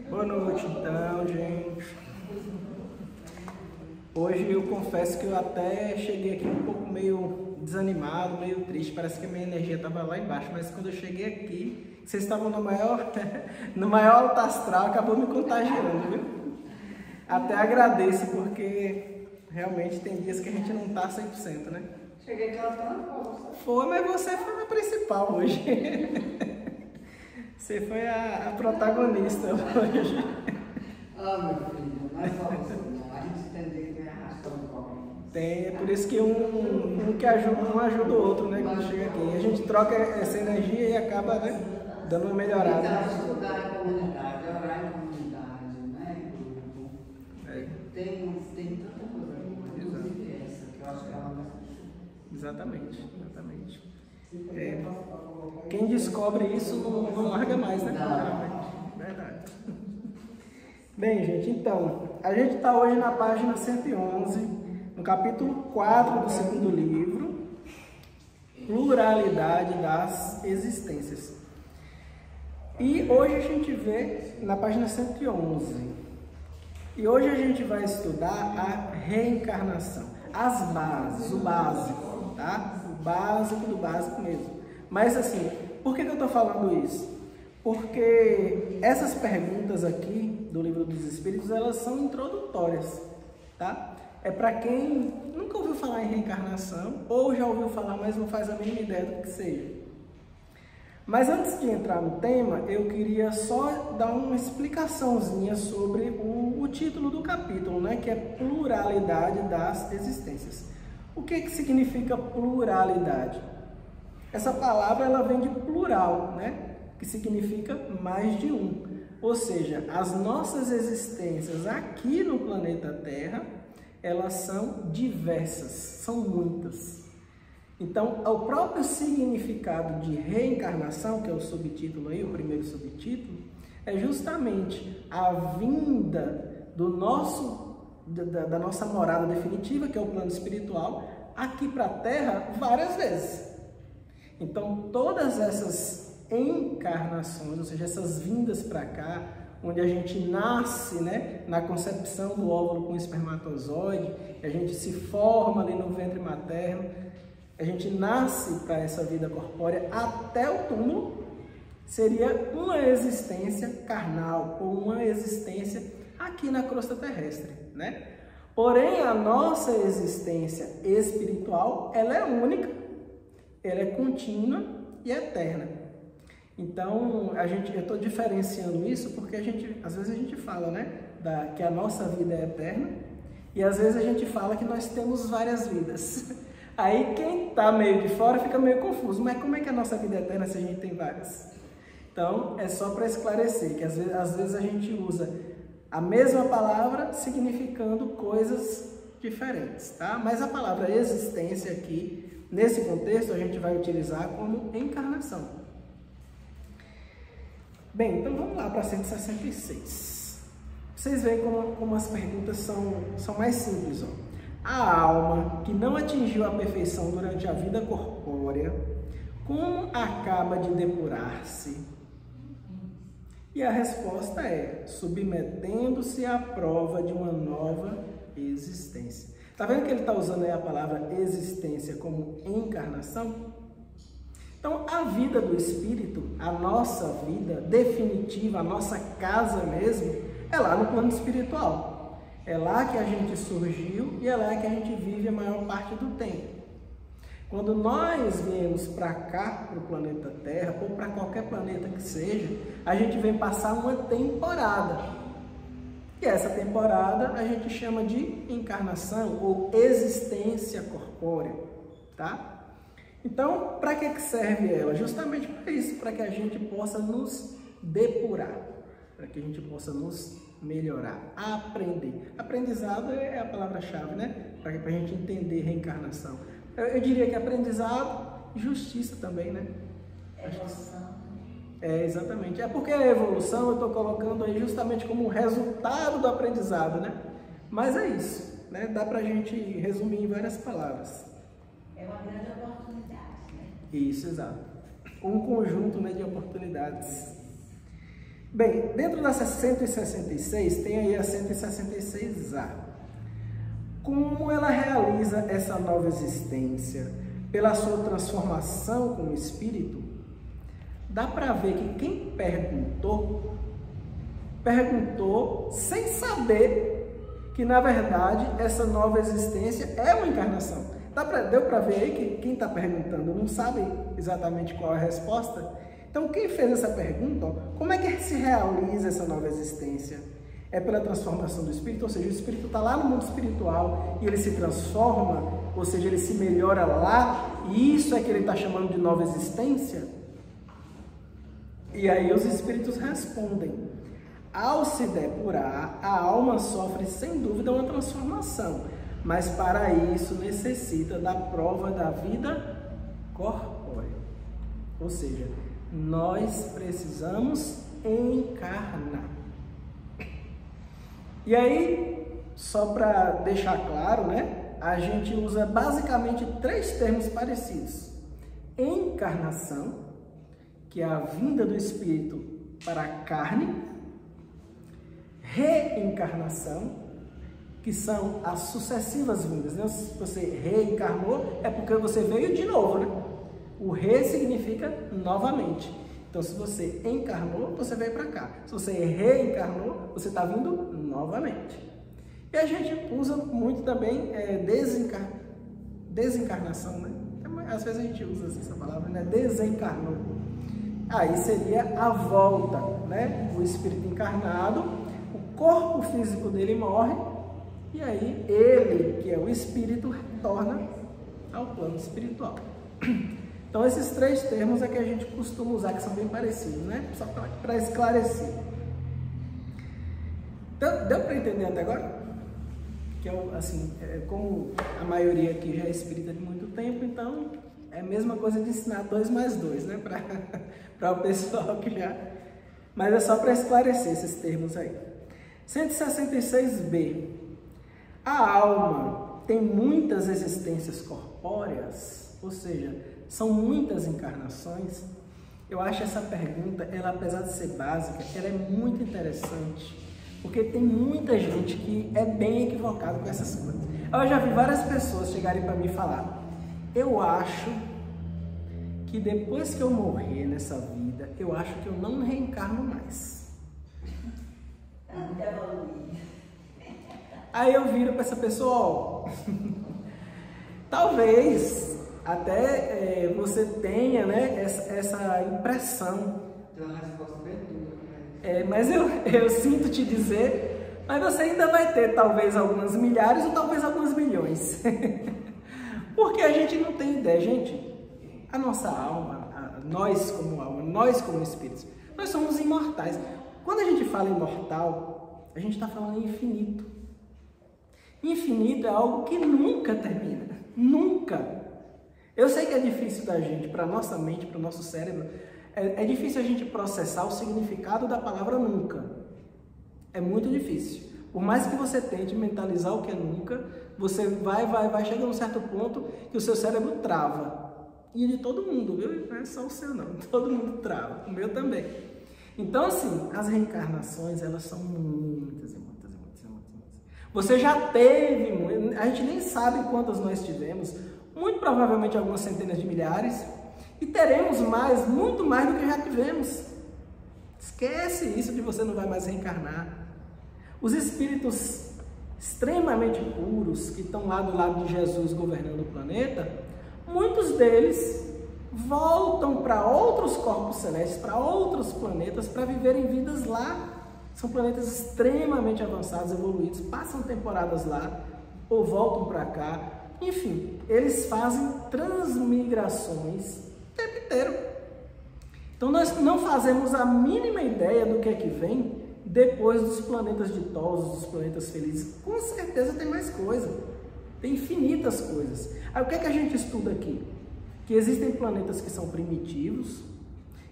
Boa noite, então, gente. Hoje eu confesso que eu até cheguei aqui um pouco meio desanimado, meio triste. Parece que a minha energia estava lá embaixo, mas quando eu cheguei aqui, vocês estavam no maior alto astral, acabou me contagiando, viu? Até agradeço, porque realmente tem dias que a gente não tá 100%, né? Cheguei cantando força. Foi, mas você foi a principal hoje. Você foi a protagonista hoje. Ah, meu filho, não é só você não. A gente tem que arrastar um pouco. Tem, é por isso que um ajuda o outro, né? Quando chega aqui. A gente troca essa energia e acaba, né, dando uma melhorada. Então, estudar em comunidade, orar em comunidade, né? Em grupo. É. Tem tanta coisa boa, inclusive essa, que eu acho que ela vai ser. Exatamente. Quem descobre isso não larga mais, né? Verdade. Bem, gente, então, a gente está hoje na página 111, no capítulo 4 do segundo livro, Pluralidade das Existências. E hoje a gente vê na página 111. E hoje a gente vai estudar a reencarnação, as bases, o básico, tá? O básico do básico mesmo. Mas assim, por que eu estou falando isso? Porque essas perguntas aqui do Livro dos Espíritos, elas são introdutórias, tá? É para quem nunca ouviu falar em reencarnação, ou já ouviu falar, mas não faz a mínima ideia do que seja. Mas antes de entrar no tema, eu queria só dar uma explicaçãozinha sobre o título do capítulo, né? Que é Pluralidade das Existências. O que significa pluralidade? Essa palavra ela vem de plural, né? Que significa mais de um. Ou seja, as nossas existências aqui no planeta Terra, elas são diversas, são muitas. Então, o próprio significado de reencarnação, que é o subtítulo aí, o primeiro subtítulo, é justamente a vinda da nossa morada definitiva, que é o plano espiritual, aqui para a Terra várias vezes. Então, todas essas encarnações, ou seja, essas vindas para cá, onde a gente nasce, né, na concepção do óvulo com o espermatozoide, a gente se forma ali no ventre materno, a gente nasce para essa vida corpórea até o túmulo, seria uma existência carnal ou uma existência aqui na crosta terrestre, né? Porém, a nossa existência espiritual, ela é única, ela é contínua e eterna. Então, eu estou diferenciando isso porque às vezes a gente fala, né, que a nossa vida é eterna e às vezes a gente fala que nós temos várias vidas. Aí quem está meio de fora fica meio confuso, mas como é que a nossa vida é eterna se a gente tem várias? Então, é só para esclarecer que às vezes a gente usa a mesma palavra significando coisas diferentes, tá? Mas a palavra existência aqui, nesse contexto, a gente vai utilizar como encarnação. Bem, então vamos lá para 166. Vocês veem como as perguntas são mais simples, ó. A alma que não atingiu a perfeição durante a vida corpórea, como acaba de depurar-se? E a resposta é: submetendo-se à prova de uma nova existência. Tá vendo que ele está usando aí a palavra existência como encarnação? Então, a vida do espírito, a nossa vida definitiva, a nossa casa mesmo, é lá no plano espiritual. É lá que a gente surgiu e é lá que a gente vive a maior parte do tempo. Quando nós viemos para cá, para o planeta Terra, ou para qualquer planeta que seja, a gente vem passar uma temporada. E essa temporada a gente chama de encarnação ou existência corpórea, tá? Então, para que serve ela? Justamente para isso, para que a gente possa nos depurar, para que a gente possa nos melhorar, aprender. Aprendizado é a palavra-chave, né? Para a gente entender reencarnação. Eu diria que aprendizado e justiça também, né? Evolução. Exatamente. É porque a evolução eu estou colocando aí justamente como resultado do aprendizado, né? Mas é isso, né? Dá para a gente resumir em várias palavras. É uma grande oportunidade, né? Isso, exato. um conjunto, né, de oportunidades. Bem, dentro da 166, tem aí a 166A. Como ela realiza essa nova existência pela sua transformação como espírito, dá para ver que quem perguntou sem saber que, na verdade, essa nova existência é uma encarnação. Deu para ver aí que quem está perguntando não sabe exatamente qual é a resposta? Então, quem fez essa pergunta, como é que se realiza essa nova existência? É pela transformação do espírito, ou seja, o espírito está lá no mundo espiritual e ele se transforma, ou seja, ele se melhora lá, e isso é que ele está chamando de nova existência? E aí os espíritos respondem: ao se depurar, a alma sofre sem dúvida uma transformação, mas para isso necessita da prova da vida corpórea. Ou seja, nós precisamos encarnar. E aí, só para deixar claro, né, a gente usa basicamente 3 termos parecidos: encarnação, que é a vinda do espírito para a carne; reencarnação, que são as sucessivas vindas, né? Se você reencarnou, é porque você veio de novo, né? O re significa novamente. Então, se você encarnou, você veio para cá. Se você reencarnou, você está vindo novamente. E a gente usa muito também desencarnação, né? Às vezes a gente usa essa palavra, né? Desencarnou. Aí seria a volta, né? O espírito encarnado, o corpo físico dele morre, e aí ele, que é o espírito, retorna ao plano espiritual. Então, esses 3 termos é que a gente costuma usar, que são bem parecidos, né? Só para esclarecer. Então, deu para entender até agora? Que assim, como a maioria aqui já é espírita de muito tempo, então é a mesma coisa de ensinar 2 mais 2, né? Para o pessoal que já... Mas é só para esclarecer esses termos aí. 166B. A alma tem muitas existências corpóreas, ou seja, são muitas encarnações. Eu acho essa pergunta, ela, apesar de ser básica, ela é muito interessante, porque tem muita gente que é bem equivocada com essas coisas. Eu já vi várias pessoas chegarem para mim e falar: eu acho que depois que eu morrer nessa vida, eu acho que eu não reencarno mais. Aí eu viro para essa pessoa: talvez até você tenha, né, essa impressão. Tem uma resposta bem dura. Mas eu sinto te dizer, mas você ainda vai ter talvez algumas milhares ou talvez alguns milhões. Porque a gente não tem ideia, gente. A nossa alma, nós como alma, nós como espíritos, nós somos imortais. Quando a gente fala imortal, a gente está falando em infinito. Infinito é algo que nunca termina, nunca. Eu sei que é difícil da gente, para a nossa mente, para o nosso cérebro, é difícil a gente processar o significado da palavra nunca. É muito difícil. Por mais que você tente mentalizar o que é nunca, você vai chegar a um certo ponto que o seu cérebro trava. E de todo mundo, viu? Não é só o seu não, todo mundo trava, o meu também. Então, assim, as reencarnações, elas são muitas e muitas e muitas e muitas. Você já teve, a gente nem sabe quantas nós tivemos, muito provavelmente algumas centenas de milhares, e teremos mais, muito mais do que já tivemos. Esquece isso de você não vai mais reencarnar. Os espíritos extremamente puros, que estão lá do lado de Jesus governando o planeta, muitos deles voltam para outros corpos celestes, para outros planetas, para viverem vidas lá. São planetas extremamente avançados, evoluídos, passam temporadas lá, ou voltam para cá. Enfim, eles fazem transmigrações o tempo inteiro. Então nós não fazemos a mínima ideia do que é que vem depois dos planetas ditosos, dos planetas felizes. Com certeza tem mais coisa, tem infinitas coisas. Aí o que é que a gente estuda aqui? Que existem planetas que são primitivos,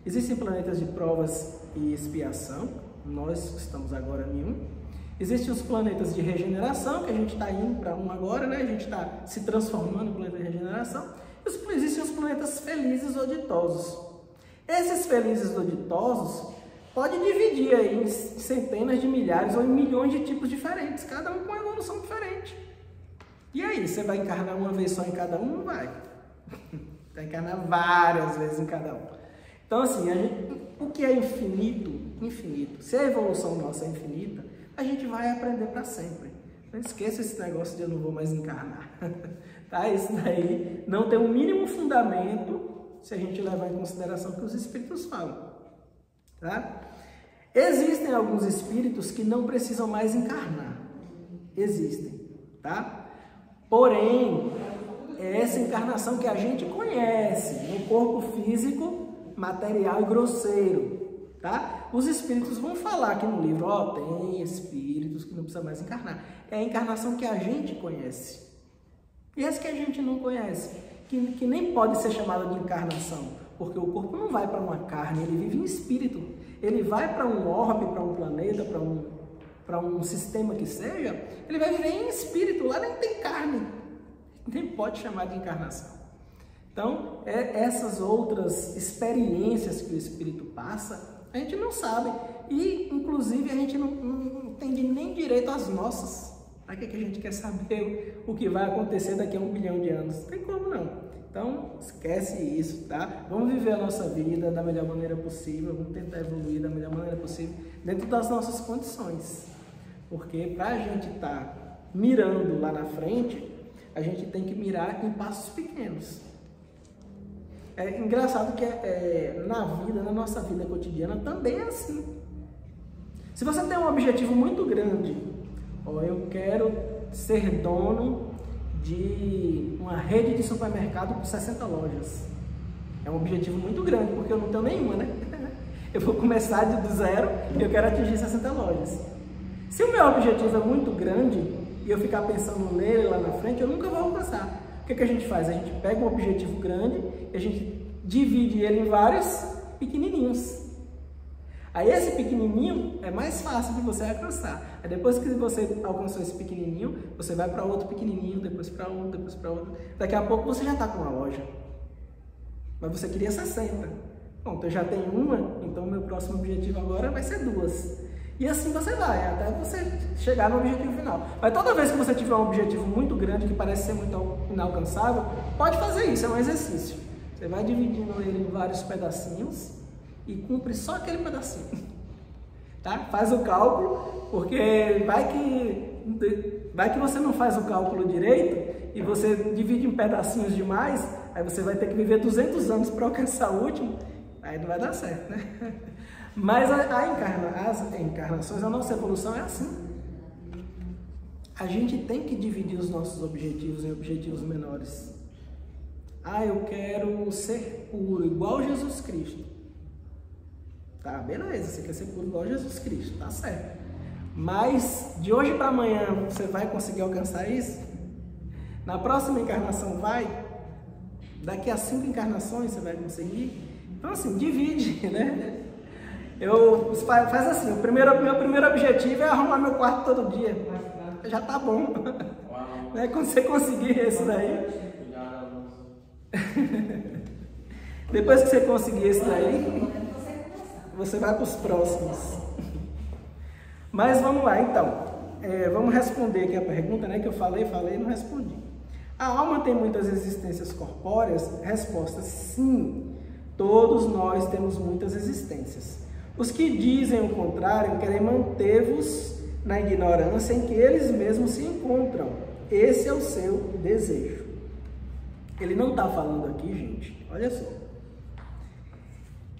existem planetas de provas e expiação, nós estamos agora em um. Existem os planetas de regeneração, que a gente está indo para um agora, né? A gente está se transformando no planeta de regeneração. Existem os planetas felizes ou ditosos. Esses felizes ou ditosos pode dividir aí em centenas de milhares ou em milhões de tipos diferentes, cada um com uma evolução diferente. E aí, você vai encarnar uma vez só em cada um? Não vai. Vai encarnar várias vezes em cada um. Então, assim, o que é infinito, infinito. Se a evolução nossa é infinita, a gente vai aprender para sempre. Não esqueça esse negócio de eu não vou mais encarnar. Tá? Isso daí não tem o mínimo fundamento se a gente levar em consideração o que os espíritos falam. Tá? Existem alguns espíritos que não precisam mais encarnar. Existem. Tá? Porém, é essa encarnação que a gente conhece, no corpo físico, material e grosseiro, tá? Os espíritos vão falar aqui no livro, ó, tem espíritos que não precisam mais encarnar. É a encarnação que a gente conhece. E essa que a gente não conhece, que nem pode ser chamada de encarnação, porque o corpo não vai para uma carne, ele vive em espírito. Ele vai para um orbe, para um planeta, para um sistema que seja, ele vai viver em espírito, lá nem tem carne, nem pode chamar de encarnação. Então, essas outras experiências que o espírito passa, a gente não sabe, e inclusive a gente não entende nem direito as nossas. Para que a gente quer saber o que vai acontecer daqui a 1 bilhão de anos? Não tem como não. Então, esquece isso, tá? Vamos viver a nossa vida da melhor maneira possível, vamos tentar evoluir da melhor maneira possível, dentro das nossas condições. Porque para a gente estar mirando lá na frente, a gente tem que mirar em passos pequenos. É engraçado que na vida, na nossa vida cotidiana, também é assim. Se você tem um objetivo muito grande, ó, eu quero ser dono de uma rede de supermercado com 60 lojas. É um objetivo muito grande, porque eu não tenho nenhuma, né? Eu vou começar do zero e eu quero atingir 60 lojas. Se o meu objetivo é muito grande e eu ficar pensando nele lá na frente, eu nunca vou alcançar. O que a gente faz? A gente pega um objetivo grande e a gente divide ele em vários pequenininhos. Aí esse pequenininho é mais fácil de você alcançar. Aí depois que você alcançou esse pequenininho, você vai para outro pequenininho, depois para outro, depois para outro. Daqui a pouco você já está com uma loja. Mas você queria 60. Bom, eu já tenho uma, então o meu próximo objetivo agora vai ser 2. E assim você vai, até você chegar no objetivo final. Mas toda vez que você tiver um objetivo muito grande, que parece ser muito inalcançável, pode fazer isso, é um exercício. Você vai dividindo ele em vários pedacinhos e cumpre só aquele pedacinho. Tá? Faz o cálculo, porque vai que você não faz o cálculo direito e você divide em pedacinhos demais, aí você vai ter que viver 200 anos para alcançar o último, aí não vai dar certo, né? Mas as encarnações, a nossa evolução é assim. A gente tem que dividir os nossos objetivos em objetivos menores. Ah, eu quero ser puro, igual Jesus Cristo. Tá, beleza, você quer ser puro igual Jesus Cristo, tá certo. Mas de hoje para amanhã você vai conseguir alcançar isso? Na próxima encarnação vai? Daqui a 5 encarnações você vai conseguir? Então assim, divide, né? Faz assim, meu primeiro objetivo é arrumar meu quarto todo dia. Já tá bom. Né? Quando você conseguir esse daí. Depois que você conseguir esse daí, você vai para os próximos. Mas vamos lá, então. Vamos responder aqui a pergunta, né? Que eu falei e não respondi. A alma tem muitas existências corpóreas? Resposta: sim. Todos nós temos muitas existências. Os que dizem o contrário querem manter-vos na ignorância em que eles mesmos se encontram. Esse é o seu desejo. Ele não está falando aqui, gente, olha só.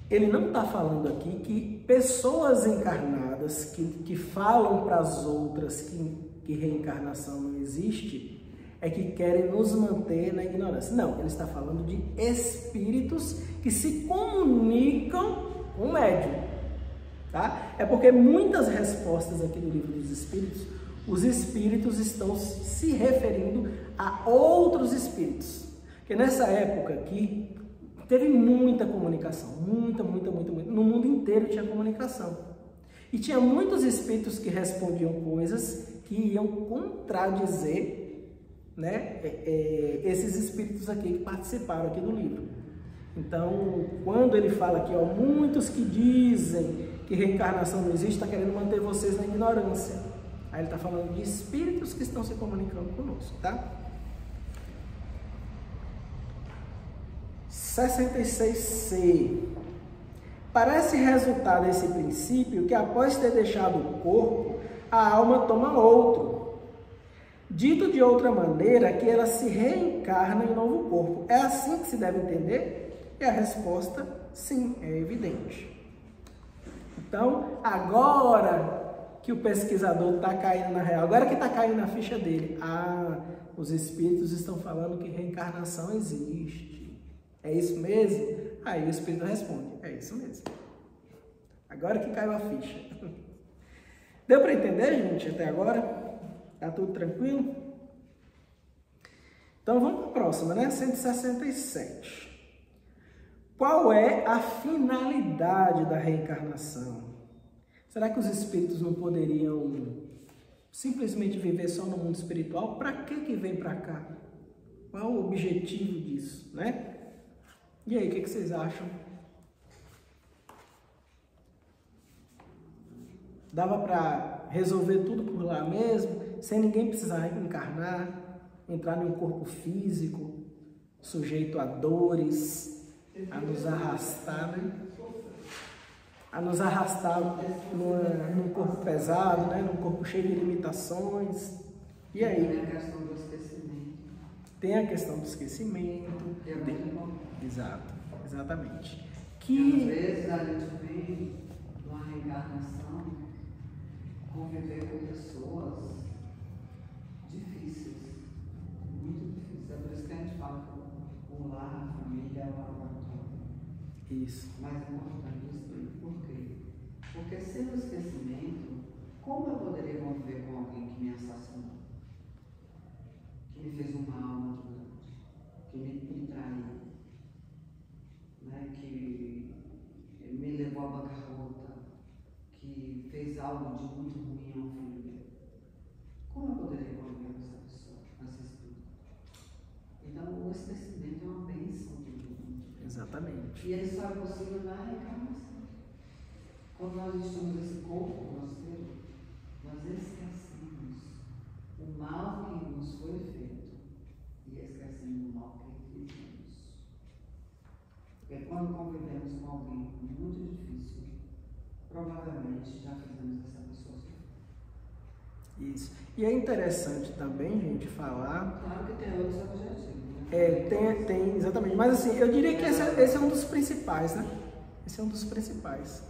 Ele não está falando aqui que pessoas encarnadas que falam para as outras que reencarnação não existe, é que querem nos manter na ignorância. Não, ele está falando de espíritos que se comunicam com o médium. Tá? É porque muitas respostas aqui no livro dos espíritos, os espíritos estão se referindo a outros espíritos. Porque nessa época aqui, teve muita comunicação, muita. No mundo inteiro tinha comunicação. E tinha muitos espíritos que respondiam coisas que iam contradizer, né, esses espíritos aqui que participaram aqui do livro. Então, quando ele fala aqui, ó, muitos que dizem que reencarnação não existe, está querendo manter vocês na ignorância. Aí ele está falando de espíritos que estão se comunicando conosco, tá? 66C. Parece resultar desse princípio que após ter deixado o corpo, a alma toma outro. Dito de outra maneira, que ela se reencarna em novo corpo. É assim que se deve entender? E a resposta, sim, é evidente. Então, agora que o pesquisador está caindo na real, agora que está caindo na ficha dele, os espíritos estão falando que reencarnação existe. É isso mesmo? Aí o espírito responde, é isso mesmo. Agora que caiu a ficha. Deu para entender, gente, até agora? Tá tudo tranquilo? Então vamos para a próxima, né? 167. Qual é a finalidade da reencarnação? Será que os espíritos não poderiam simplesmente viver só no mundo espiritual? Para que vem para cá? Qual o objetivo disso, né? E aí, o que vocês acham? Dava para resolver tudo por lá mesmo, sem ninguém precisar encarnar, entrar em um corpo físico, sujeito a dores, a nos arrastar, né? A nos arrastar num corpo pesado, né? Num corpo cheio de limitações. E aí? Tem a questão do esquecimento. Tem a questão do esquecimento. Exato, exatamente. Que às vezes a gente vem numa reencarnação conviver com pessoas difíceis, muito difíceis. É por isso que a gente fala que o lar, a família é o laboratório. Isso. Mais importante do espírito. Por quê? Porque sem o esquecimento, como eu poderia conviver com alguém que me assassinou? Que me fez um mal muito grande? Que me traiu? Né? Que me levou à bancarrota? Que fez algo de muito ruim ao filho meu? Como eu poderia conviver com essa pessoa, com esse espírito? Então, o esquecimento é uma bênção de Deus. Exatamente. E ele só é possível na reencarnação. Quando nós estamos nesse corpo grosseiro, nós esquecemos o mal que nos foi feito e esquecemos o mal que fizemos. Porque quando convivemos com alguém muito difícil, provavelmente já fizemos essa pessoa sofrer. Isso. E é interessante também, gente, falar... Claro que tem outros objetivos, né? Tem, exatamente. Mas assim, eu diria que esse é um dos principais, né? Esse é um dos principais.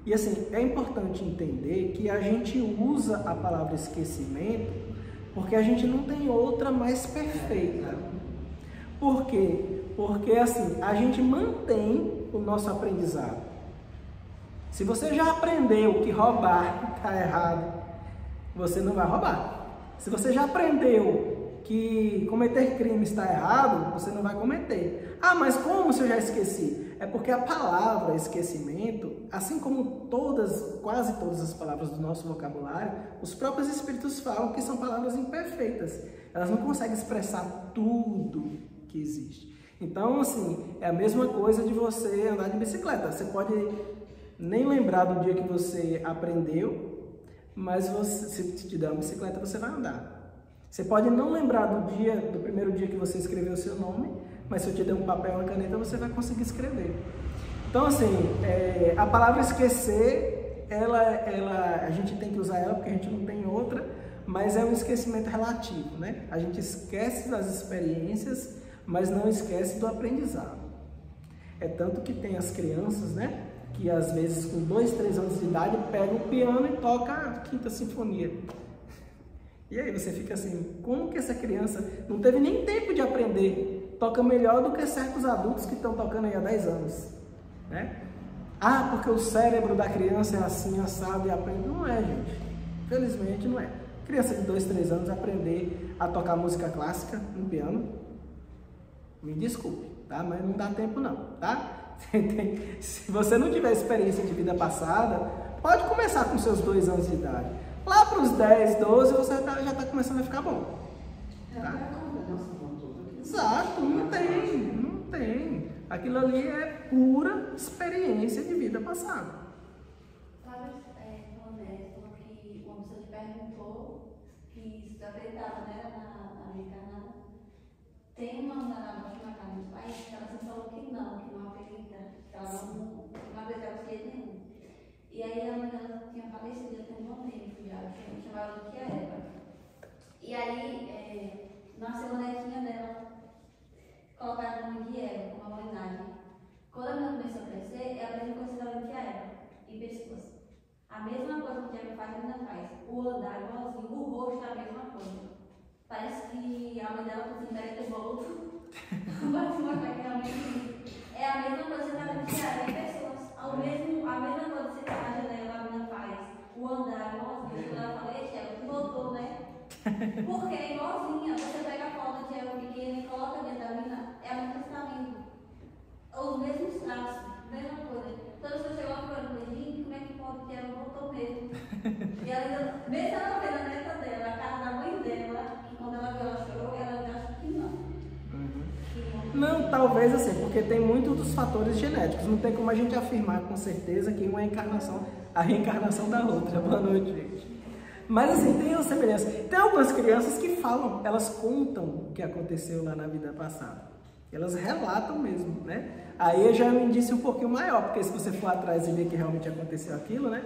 E assim, é importante entender que a gente usa a palavra esquecimento porque a gente não tem outra mais perfeita. Por quê? Porque assim, a gente mantém o nosso aprendizado. Se você já aprendeu que roubar está errado, você não vai roubar. Se você já aprendeu que cometer crime está errado, você não vai cometer. Ah, mas como se eu já esqueci? É porque a palavra esquecimento, assim como quase todas as palavras do nosso vocabulário, os próprios espíritos falam que são palavras imperfeitas. Elas não conseguem expressar tudo que existe. Então, assim, é a mesma coisa de você andar de bicicleta. Você pode nem lembrar do dia que você aprendeu, mas se te der uma bicicleta, você vai andar. Você pode não lembrar do primeiro dia que você escreveu o seu nome, mas se eu te der um papel e uma caneta, você vai conseguir escrever. Então, assim, a palavra esquecer, a gente tem que usar ela porque a gente não tem outra, mas é um esquecimento relativo, né? A gente esquece das experiências, mas não esquece do aprendizado. É tanto que tem as crianças, né? Que às vezes com 2, 3 anos de idade pega o piano e toca a Quinta Sinfonia. E aí você fica assim, como que essa criança não teve nem tempo de aprender, toca melhor do que certos adultos que estão tocando aí há 10 anos, né? Ah, porque o cérebro da criança é assim, assado e aprende. Não é, gente. Felizmente não é. Criança de 2, 3 anos aprender a tocar música clássica no piano, me desculpe, tá? Mas não dá tempo não, tá? Se você não tiver experiência de vida passada, pode começar com seus 2 anos de idade. Lá para os 10, 12, você já está começando a ficar bom. Tá? Exato, não tem. Aquilo ali é pura experiência de vida passada. Sabe, falou que uma pessoa te perguntou que se tu acreditava, né, na reencarnação. Tem uma na casa dos pais que ela sempre falou que não acredita, que ela não acreditava de jeito nenhum. E aí a mãe dela tinha falecido, já tem um tempo já, chamava ela de tia Eva. E aí, nasceu uma netinha dela, colocaram o nome de Eva, como uma homenagem. Quando a menina começou a crescer, ela mesma coisa da tia Eva, em pessoas. A mesma coisa que a Tia Eva faz, a menina faz. O andar igualzinho, o rosto é a mesma coisa. Parece que a mãe dela cozinha daí volta. Vai mostrar que realmente é a mesma coisa que ela tia Eva em pessoas. A mesma coisa que você tá na janela, a menina faz. O andar igualzinho. Quando ela fala, Tia Eva, tu voltou, né? Porque é igualzinha. Você pega a foto de Tia Eva pequena e coloca dentro da menina, é a mesma que você tá vendo. Os mesmos traços, mesma coisa. Então, se você olha para o beijinho, como é que pode que ela voltou mesmo? E ela, mesmo ela vendo a neta dela, a cara da mãe dela, que quando ela viu, ela chorou, ela acha que não. Não, talvez assim, porque tem muito dos fatores genéticos. Não tem como a gente afirmar com certeza que uma é a reencarnação da outra. Boa noite, gente. Mas assim, tem uma semelhança. Tem algumas crianças que falam, elas contam o que aconteceu lá na vida passada. Elas relatam mesmo, né? Aí já é um indício um pouquinho maior, porque se você for atrás e ver que realmente aconteceu aquilo, né?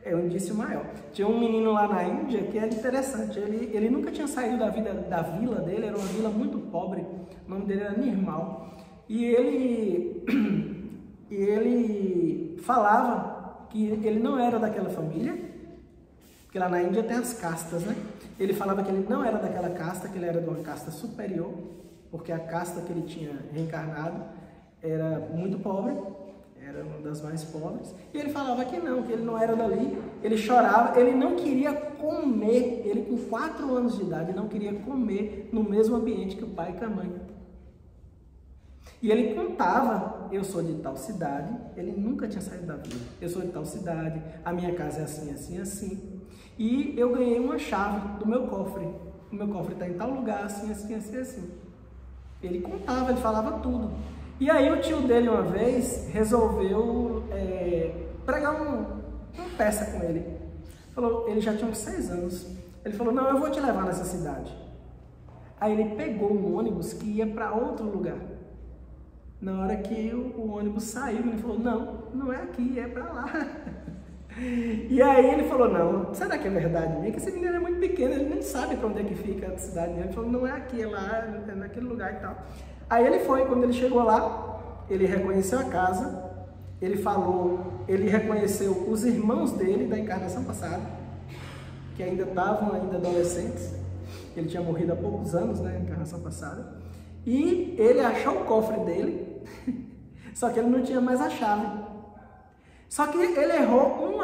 É um indício maior. Tinha um menino lá na Índia que era interessante. Ele nunca tinha saído da vila dele, era uma vila muito pobre. O nome dele era Nirmal. E ele falava que ele não era daquela família, porque lá na Índia tem as castas, né? Ele falava que ele não era daquela casta, que ele era de uma casta superior, porque a casta que ele tinha reencarnado era muito pobre, era uma das mais pobres, e ele falava que ele não era dali, ele chorava, ele não queria comer, ele com 4 anos de idade não queria comer no mesmo ambiente que o pai e que a mãe. E ele contava, eu sou de tal cidade, ele nunca tinha saído da vila, eu sou de tal cidade, a minha casa é assim, assim, assim, e eu ganhei uma chave do meu cofre, o meu cofre está em tal lugar, assim, assim, assim, assim. Ele contava, ele falava tudo. E aí o tio dele uma vez resolveu pregar uma peça com ele. Falou, ele já tinha uns 6 anos. Ele falou, não, eu vou te levar nessa cidade. Aí ele pegou um ônibus que ia para outro lugar. Na hora que o ônibus saiu, ele falou, não é aqui, é para lá. E aí ele falou, não, será que é verdade? Porque esse menino é muito pequeno, ele nem sabe para onde é que fica a cidade. Ele falou, não é aqui, é lá, é naquele lugar e tal. Aí ele foi, quando ele chegou lá, ele reconheceu a casa, ele reconheceu os irmãos dele da encarnação passada, que ainda estavam adolescentes, ele tinha morrido há poucos anos, né, na encarnação passada, e ele achou o cofre dele, só que ele não tinha mais a chave. Só que ele errou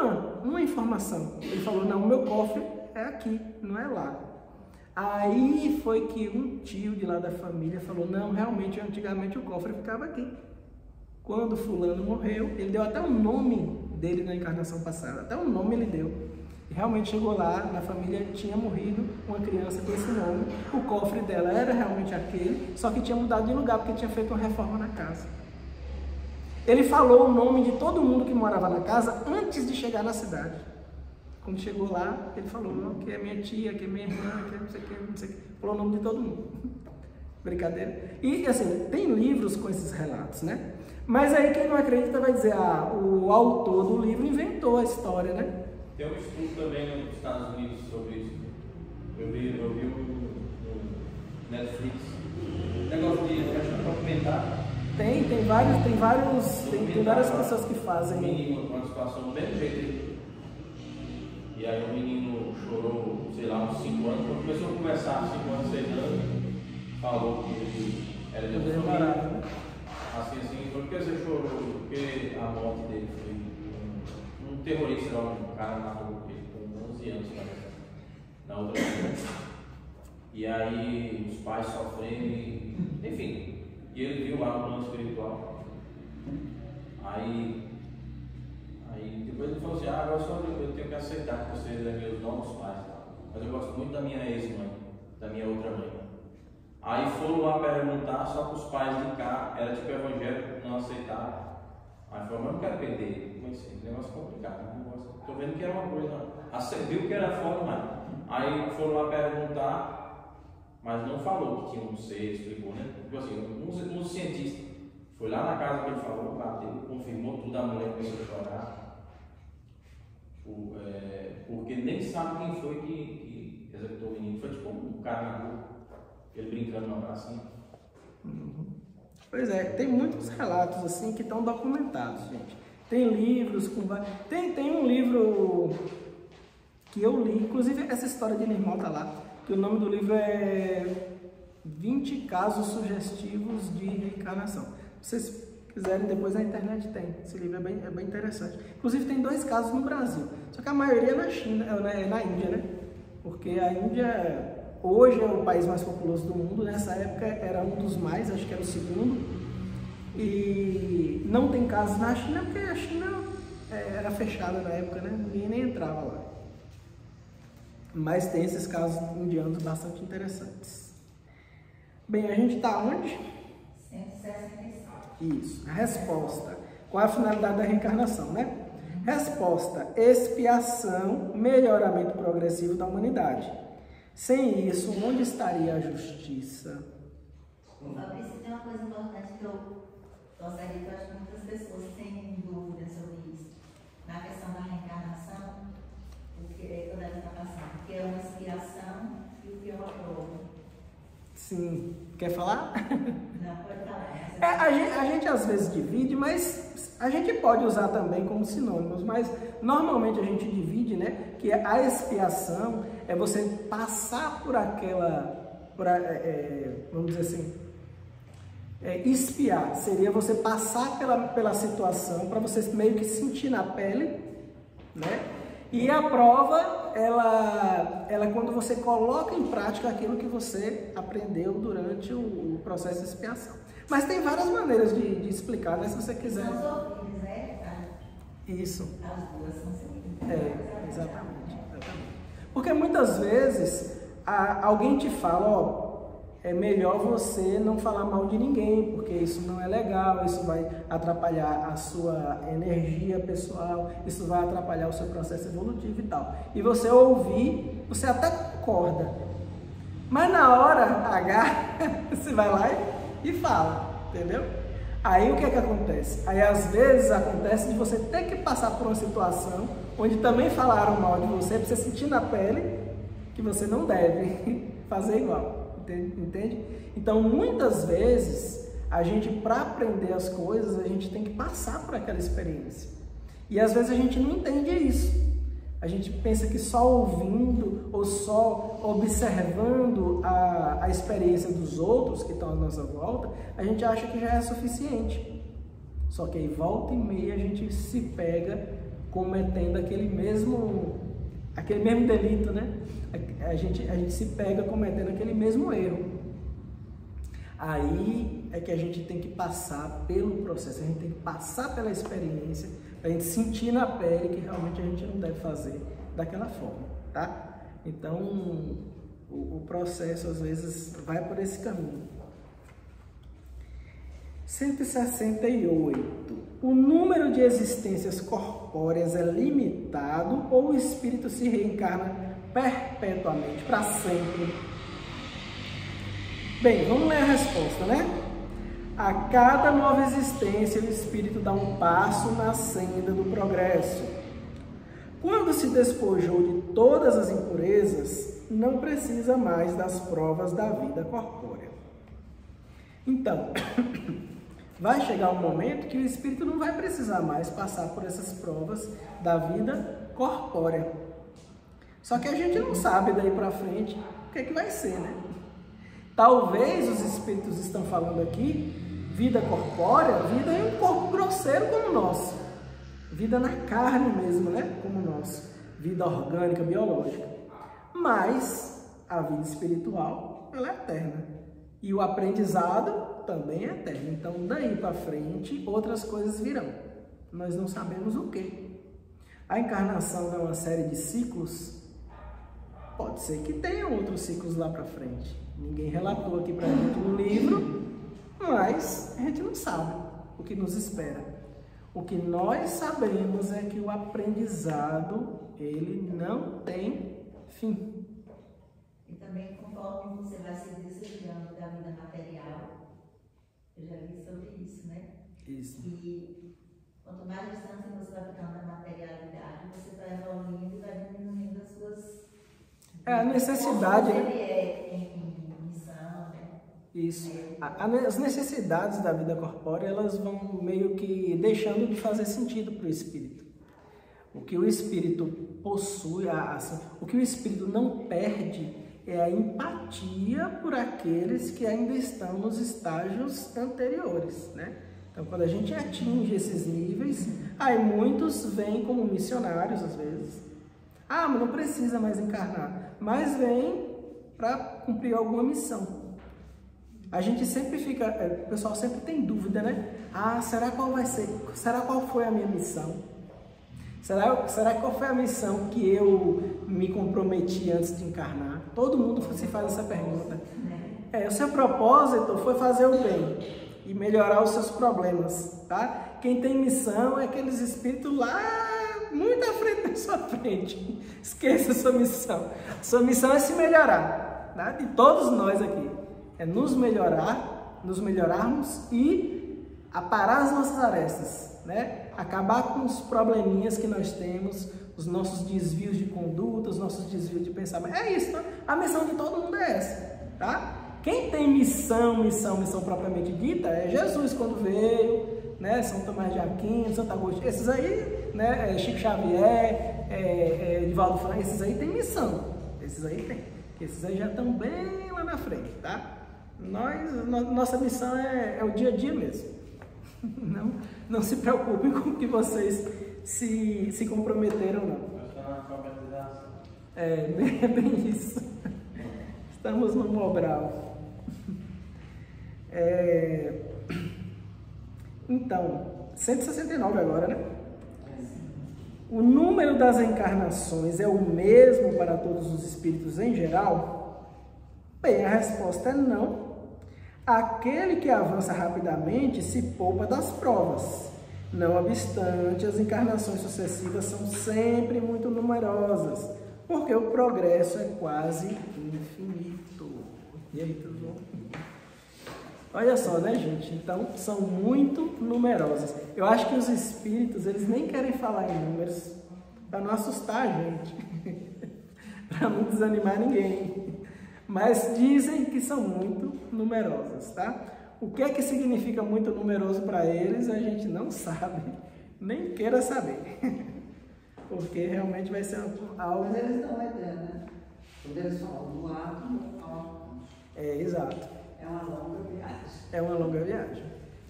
uma informação. Ele falou, não, o meu cofre é aqui, não é lá. Aí foi que um tio de lá da família falou, não, realmente, antigamente o cofre ficava aqui. Quando fulano morreu, ele deu até o nome dele na encarnação passada, até o nome ele deu. E realmente chegou lá, na família tinha morrido uma criança com esse nome, o cofre dela era realmente aquele, só que tinha mudado de lugar, porque tinha feito uma reforma na casa. Ele falou o nome de todo mundo que morava na casa antes de chegar na cidade. Quando chegou lá, ele falou, não, que é minha tia, que é minha irmã, que é não sei o que, não sei o que. Falou o nome de todo mundo. Brincadeira. E assim, tem livros com esses relatos, né? Mas aí quem não acredita vai dizer, o autor do livro inventou a história, né? Tem um estudo também nos Estados Unidos sobre isso. Eu vi no Netflix. Negócio de documentário. Tem várias pessoas que fazem. Um menino com uma situação do mesmo jeito. E aí o menino chorou, sei lá, uns 5 anos. Quando começou a conversar, 5 anos, 6 anos, falou que ele era de uma família. Assim, por que você chorou? Porque a morte dele foi um terrorista lá, um cara matou ele com 11 anos, parece, na outra vida. E aí os pais sofrendo, enfim. E ele viu lá no plano espiritual. Aí depois ele falou assim, agora só eu tenho que aceitar que vocês são meus novos pais. Mas eu gosto muito da minha ex-mãe, da minha outra mãe. Aí foram lá perguntar, só que os pais de cá era tipo evangélico, não aceitaram. Aí falou, mas eu não quero perder. Mas esse negócio é complicado. Estou vendo que era uma coisa. Viu que era foda, mas. Aí foram lá perguntar, mas não falou que tinha um ser, explicou, né? Tipo assim, um cientista foi lá na casa que ele falou, bateu, confirmou tudo, a mulher começou a chorar. Porque nem sabe quem foi que executou o menino. Foi tipo um cara na rua, ele brincando no abracinho. Pois é, tem muitos relatos assim que estão documentados, gente. Tem livros com... Tem um livro que eu li, inclusive essa história de Nirmal tá lá, que o nome do livro é 20 casos sugestivos de reencarnação. Se vocês quiserem, depois na internet tem. Esse livro é bem interessante. Inclusive tem 2 casos no Brasil, só que a maioria é na China, na Índia, né? Porque a Índia hoje é o país mais populoso do mundo, nessa época era um dos mais, acho que era o segundo. E não tem casos na China porque a China era fechada na época, né? Ninguém nem entrava lá. Mas tem esses casos indianos bastante interessantes. Bem, a gente está onde? 165. Isso, a resposta. Qual é a finalidade da reencarnação, né? Resposta: expiação, melhoramento progressivo da humanidade. Sem isso, onde estaria a justiça? Fabrício, tem uma coisa importante que eu gostaria, que eu acho que muitas pessoas têm dúvidas sobre isso. Na questão da reencarnação, o que é uma expiação e o que é uma prova. Sim. Quer falar? Não, pode falar. A gente às vezes divide, mas a gente pode usar também como sinônimos, mas normalmente a gente divide, né? Que a expiação é você passar por aquela, vamos dizer assim, expiar seria você passar pela situação para você meio que sentir na pele, né? E a prova, ela é quando você coloca em prática aquilo que você aprendeu durante o processo de expiação. Mas tem várias maneiras de explicar, né? Se você quiser. São os ouvidos, né? Isso. As duas são ouvidos. Exatamente. Porque muitas vezes alguém te fala, ó, é melhor você não falar mal de ninguém, porque isso não é legal, isso vai atrapalhar a sua energia pessoal, isso vai atrapalhar o seu processo evolutivo e tal. E você ouvir, você até concorda, mas na hora H, você vai lá e fala, entendeu? Aí o que é que acontece? Aí às vezes acontece de você ter que passar por uma situação onde também falaram mal de você, para você sentir na pele que você não deve fazer igual. Entende? Então, muitas vezes, a gente, para aprender as coisas, a gente tem que passar por aquela experiência. E às vezes a gente não entende isso. A gente pensa que só ouvindo ou só observando a experiência dos outros que estão à nossa volta, a gente acha que já é suficiente. Só que aí, volta e meia, a gente se pega cometendo aquele mesmo delito, né? A gente se pega cometendo aquele mesmo erro. Aí é que a gente tem que passar pelo processo, a gente tem que passar pela experiência, para a gente sentir na pele que realmente a gente não deve fazer daquela forma, tá? Então, o processo às vezes vai por esse caminho. 168. O número de existências corpóreas é limitado ou o espírito se reencarna perpetuamente, para sempre? Bem, vamos ler a resposta, né? A cada nova existência, o espírito dá um passo na senda do progresso. Quando se despojou de todas as impurezas, não precisa mais das provas da vida corpórea. Então, vai chegar um momento que o espírito não vai precisar mais passar por essas provas da vida corpórea. Só que a gente não sabe daí para frente o que é que vai ser, né? Talvez os espíritos estão falando aqui, vida corpórea, vida em um corpo grosseiro como o nosso. Vida na carne mesmo, né? Como o nosso. Vida orgânica, biológica. Mas a vida espiritual, ela é eterna. E o aprendizado também é eterno. Então, daí para frente, outras coisas virão. Nós não sabemos o quê. A encarnação é uma série de ciclos. Pode ser que tenha outros ciclos lá para frente. Ninguém relatou aqui para a gente no livro, mas a gente não sabe. o que nos espera. O que nós sabemos é que o aprendizado, ele não tem fim. E também, conforme você vai se desligando da vida material, eu já li sobre isso, né? Isso. E quanto mais distante você vai ficando da materialidade, você vai evoluindo e vai diminuindo as suas... A necessidade, né? Ele é em missão, né? Isso. As necessidades da vida corpórea, elas vão meio que deixando de fazer sentido para o espírito. O que o espírito possui, o que o espírito não perde é a empatia por aqueles que ainda estão nos estágios anteriores, né? Então, quando a gente atinge esses níveis, aí muitos vêm como missionários, às vezes. Ah, mas não precisa mais encarnar. Mas vem para cumprir alguma missão. A gente sempre fica, o pessoal sempre tem dúvida, né? Ah, será qual vai ser? Será qual foi a minha missão? Será qual foi a missão que eu me comprometi antes de encarnar? Todo mundo se faz essa pergunta. O seu propósito foi fazer o bem e melhorar os seus problemas, tá? Quem tem missão é aqueles espíritos lá muito à frente da sua frente. Esqueça a sua missão. Sua missão é se melhorar, tá? De todos nós aqui. É nos melhorarmos e aparar as nossas arestas, né? Acabar com os probleminhas que nós temos, os nossos desvios de conduta, os nossos desvios de pensamento. É isso, tá? A missão de todo mundo é essa, tá? Quem tem missão propriamente dita é Jesus quando veio, né? São Tomás de Aquino, Santo Agostinho, esses aí, né? Chico Xavier, Divaldo Franco, esses aí tem missão, esses aí tem, esses aí já estão bem lá na frente, tá? Nossa missão é o dia a dia mesmo. Não se preocupem com o que vocês se comprometeram, não. É bem isso. Estamos no Mobral. Então, 169 agora, né? O número das encarnações é o mesmo para todos os espíritos em geral? Bem, a resposta é não. Aquele que avança rapidamente se poupa das provas. Não obstante, as encarnações sucessivas são sempre muito numerosas, porque o progresso é quase infinito. E aí, tudo bom? Olha só, né, gente? Então, são muito numerosas. Eu acho que os espíritos, eles nem querem falar em números para não assustar a gente, para não desanimar ninguém. Mas dizem que são muito numerosas, tá? O que é que significa muito numeroso para eles, a gente não sabe, nem queira saber. Porque realmente vai ser algo... Mas eles estão entrando, né? Quando eles falam do átomo ao... exato. É uma longa viagem. É uma longa viagem.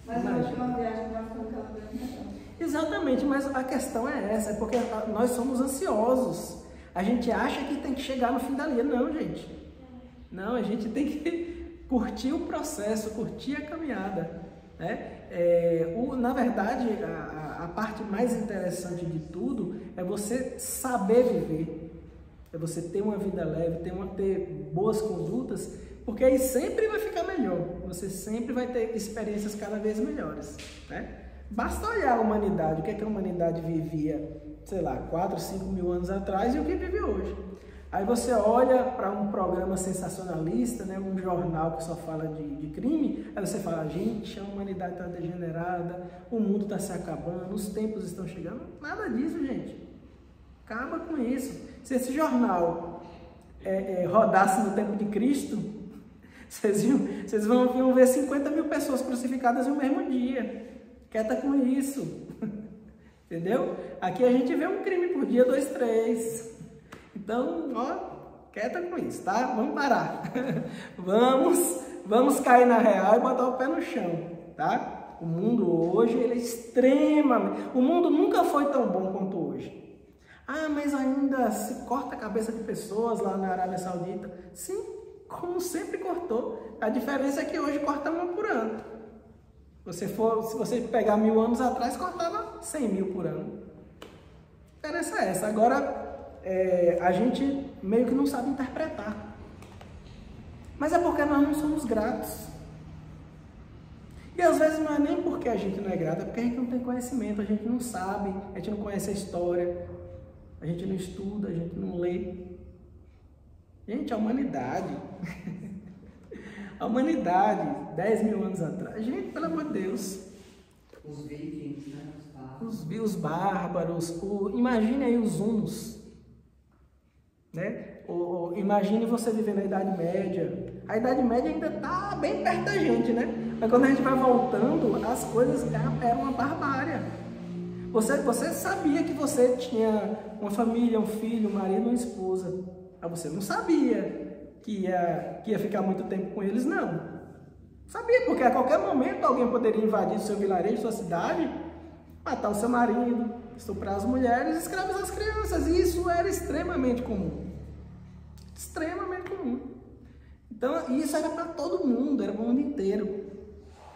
Mas eu acho que é uma viagem que vai ficando cada vez melhor. Exatamente, mas a questão é essa, é porque nós somos ansiosos. A gente acha que tem que chegar no fim da linha. Não, gente. Não, a gente tem que curtir o processo, curtir a caminhada, né? Na verdade, a parte mais interessante de tudo é você saber viver, é você ter uma vida leve, ter boas condutas, porque aí sempre vai ficar melhor, você sempre vai ter experiências cada vez melhores, né? Basta olhar a humanidade, o que é que a humanidade vivia, sei lá, 4, 5 mil anos atrás e o que vive hoje. Aí você olha para um programa sensacionalista, né, um jornal que só fala de crime, aí você fala, gente, a humanidade está degenerada, o mundo está se acabando, os tempos estão chegando. Nada disso, gente. Acaba com isso. Se esse jornal rodasse no tempo de Cristo, vocês vão ver 50 mil pessoas crucificadas no mesmo dia. Quieta com isso. Entendeu? Aqui a gente vê um crime por dia, 2, 3. Então, quieta com isso, tá? Vamos parar. vamos cair na real e botar o pé no chão, tá? O mundo hoje, ele é extremamente... O mundo nunca foi tão bom quanto hoje. Ah, mas ainda se corta a cabeça de pessoas lá na Arábia Saudita. Sim, como sempre cortou. A diferença é que hoje corta uma por ano. Se você pegar 1000 anos atrás, cortava 100 mil por ano. A diferença é essa. Agora... a gente meio que não sabe interpretar, mas é porque nós não somos gratos. E às vezes não é nem porque a gente não é grato, é porque a gente não tem conhecimento, a gente não sabe, a gente não conhece a história, a gente não estuda, a gente não lê. Gente, a humanidade, a humanidade, 10 mil anos atrás, gente, pelo amor de Deus. Os vikings, né? Os bárbaros, imagine aí os hunos, né? Imagine você viver na Idade Média. A Idade Média ainda está bem perto da gente, né? Mas quando a gente vai voltando, as coisas eram uma barbárie. Você sabia que você tinha uma família, um filho, um marido, uma esposa. Mas você não sabia que ia ficar muito tempo com eles, não. Sabia, porque a qualquer momento alguém poderia invadir o seu vilarejo, sua cidade, matar o seu marido, estuprar as mulheres, escravizar as crianças. E isso era extremamente comum. Extremamente comum. Então, isso era para todo mundo, era para o mundo inteiro.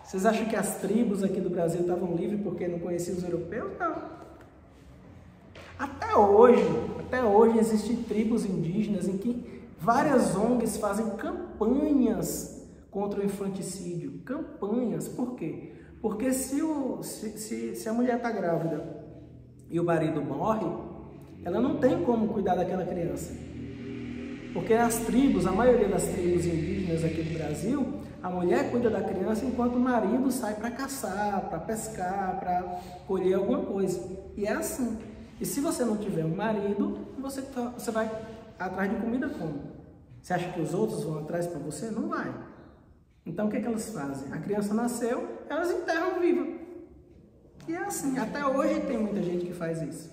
Vocês acham que as tribos aqui do Brasil estavam livres porque não conheciam os europeus? Não. Até hoje existem tribos indígenas em que várias ONGs fazem campanhas contra o infanticídio. Campanhas. Por quê? Porque se a mulher está grávida e o marido morre, ela não tem como cuidar daquela criança. Porque as tribos, a maioria das tribos indígenas aqui do Brasil, a mulher cuida da criança enquanto o marido sai para caçar, para pescar, para colher alguma coisa. E é assim. E se você não tiver um marido, você vai atrás de comida como? Você acha que os outros vão atrás para você? Não vai. Então o que elas fazem? A criança nasceu, elas enterram viva. E é assim. Até hoje tem muita gente que faz isso.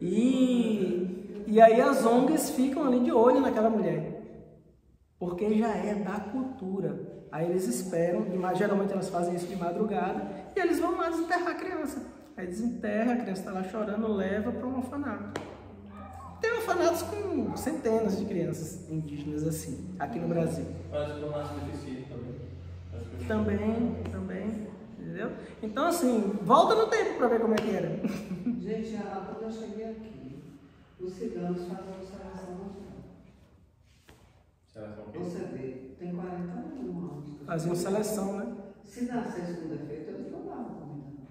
E aí as ONGs ficam ali de olho naquela mulher. Porque já é da cultura. Aí eles esperam, geralmente elas fazem isso de madrugada, e eles vão lá desenterrar a criança. Aí desenterra, a criança está lá chorando, leva para um orfanato. Tem orfanatos com centenas de crianças indígenas assim, aqui no Brasil. Parece que não nasce deficiente também. Também, entendeu? Então assim, volta no tempo para ver como é que era. Gente, quando eu cheguei aqui, os ciganos fazem uma seleção. Você vê, tem 41 anos. Faziam seleção, né? Se nascesse com defeito, eles não davam comida.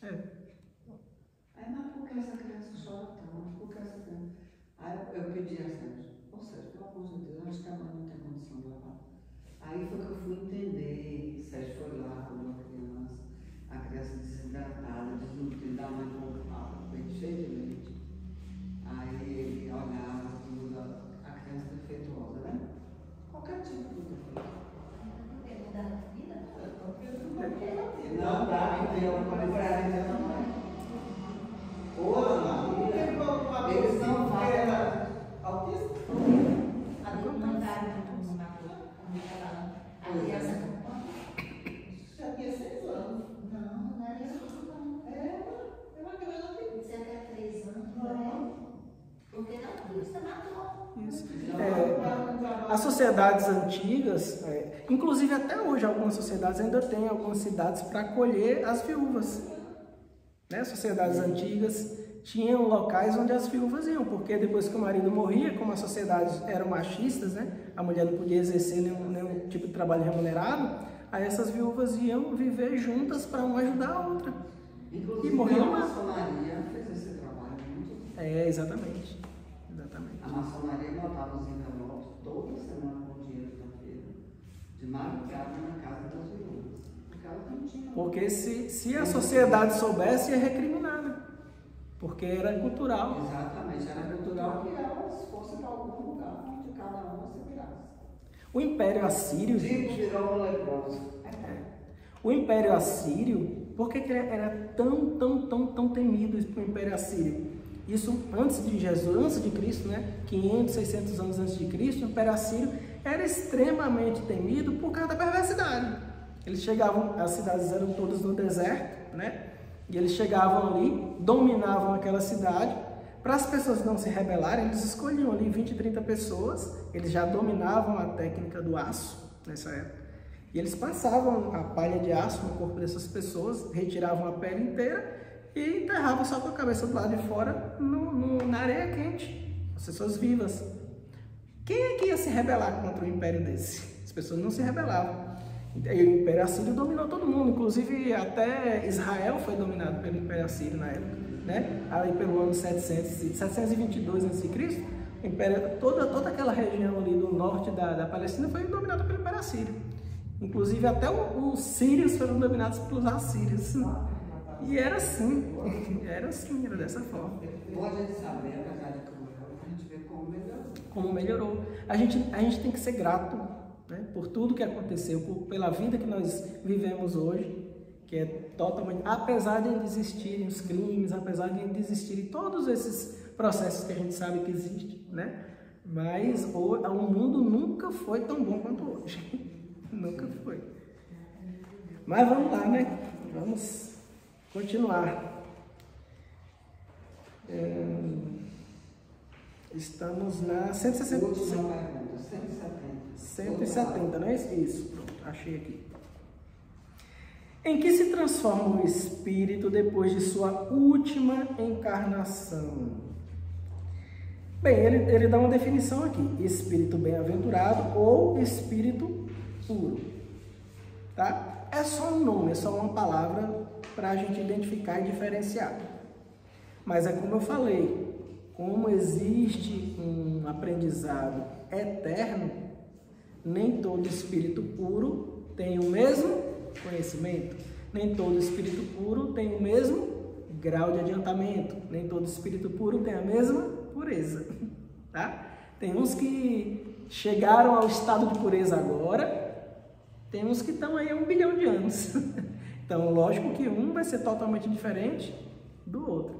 Aí, mas por que essa criança chora tanto? Por que essa criança... Aí eu pedi a Sérgio, ou seja, pelo amor de Deus, acho que a mãe não tem condição de levar. Aí foi que eu fui entender. Sérgio foi lá, cuidou a criança desidratada, desnutrida, a mãe com peito cheio de leite. Aí ele olhava tudo, a criança defeituosa, né? Qualquer tipo de defeito. Não dá, porque eu não compraria também. Eles não fazem autista. A documentário do Mato, a criança já tinha 6 anos. não era isso, não. É uma criança que Você até 3 anos, não. Porque não, você matou. Isso. As sociedades antigas, inclusive até hoje algumas sociedades ainda têm algumas cidades para acolher as viúvas. Né? Sociedades antigas tinham locais onde as viúvas iam, porque depois que o marido morria, como as sociedades eram machistas, né? A mulher não podia exercer nenhum tipo de trabalho remunerado, aí essas viúvas iam viver juntas para uma ajudar a outra. inclusive, E morriam a lá. maçonaria fez esse trabalho muito bem. Exatamente. A maçonaria botava os envelopes toda semana com dinheiro da feira, de madrugada na casa das viúvas. Porque elas não tinham. Porque se a sociedade soubesse, ia recriminar, né? Porque era cultural. Exatamente, era cultural que elas fossem para algum lugar onde cada uma se virasse. O Império Assírio, Tipo, gente, virou um leproso. o Império Assírio, por que que era tão temido o Império Assírio? Isso antes de Jesus, antes de Cristo, né? 500, 600 anos antes de Cristo, o Império Assírio era extremamente temido por causa da perversidade. Eles chegavam, as cidades eram todas no deserto, né? E eles chegavam ali, dominavam aquela cidade. Para as pessoas não se rebelarem, eles escolhiam ali 20, 30 pessoas. Eles já dominavam a técnica do aço nessa época. E eles passavam a palha de aço no corpo dessas pessoas, retiravam a pele inteira e enterravam só com a cabeça do lado de fora na areia quente. As pessoas vivas. Quem é que ia se rebelar contra um império desse? As pessoas não se rebelavam. E o Império Assírio dominou todo mundo, inclusive até Israel foi dominado pelo Império Assírio na época, né? Ali pelo ano 722 a.C., toda aquela região ali do norte da Palestina foi dominada pelo Império Assírio. Inclusive até os sírios foram dominados pelos assírios. E era assim, era dessa forma. Hoje a gente sabe, apesar de cruel, a gente vê como melhorou. Como melhorou. A gente tem que ser grato, né, por tudo que aconteceu, pela vida que nós vivemos hoje, que é totalmente, apesar de ainda existirem os crimes, apesar de ainda existirem todos esses processos que a gente sabe que existem, né? Mas o mundo nunca foi tão bom quanto hoje. Nunca foi. Mas vamos lá, né? Vamos continuar. Estamos na 160. Última pergunta, 170. 170, não é isso? Pronto, achei aqui. Em que se transforma o espírito depois de sua última encarnação? Bem, ele dá uma definição aqui: espírito bem-aventurado ou espírito puro. Tá? É só um nome, é só uma palavra para a gente identificar e diferenciar. Mas é como eu falei, como existe um aprendizado eterno, nem todo espírito puro tem o mesmo conhecimento, nem todo espírito puro tem o mesmo grau de adiantamento, nem todo espírito puro tem a mesma pureza, tá? Tem uns que chegaram ao estado de pureza agora, tem uns que estão aí há 1 bilhão de anos. Então, lógico que um vai ser totalmente diferente do outro.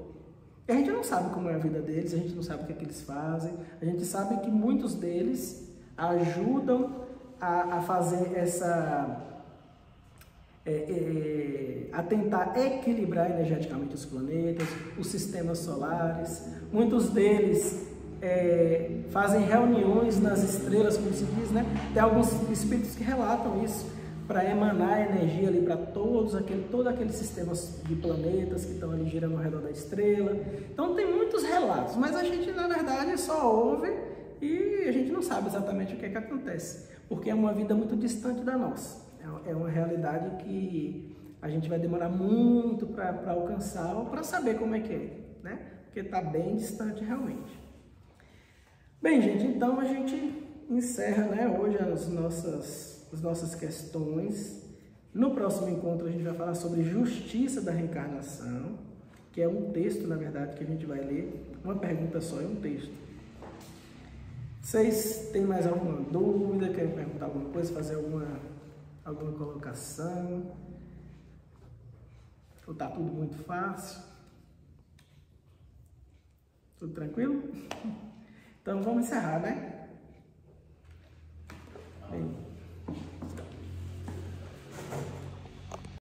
E a gente não sabe como é a vida deles, a gente não sabe o que é que eles fazem, a gente sabe que muitos deles ajudam a fazer a tentar equilibrar energeticamente os planetas, os sistemas solares. Muitos deles fazem reuniões nas estrelas, como se diz, né? Tem alguns espíritos que relatam isso, para emanar energia ali para todos aqueles sistemas de planetas que estão ali girando ao redor da estrela. Então tem muitos relatos, mas a gente na verdade só ouve e a gente não sabe exatamente o que é que acontece, porque é uma vida muito distante da nossa. É uma realidade que a gente vai demorar muito para alcançar ou para saber como é que é, né? Porque está bem distante realmente. Bem, gente, então a gente encerra, né, hoje as nossas questões. No próximo encontro a gente vai falar sobre justiça da reencarnação, que é um texto, na verdade, que a gente vai ler, uma pergunta só e um texto. Vocês têm mais alguma dúvida, querem perguntar alguma coisa, fazer alguma colocação? Ou tá tudo muito fácil? Tudo tranquilo? Então vamos encerrar, né?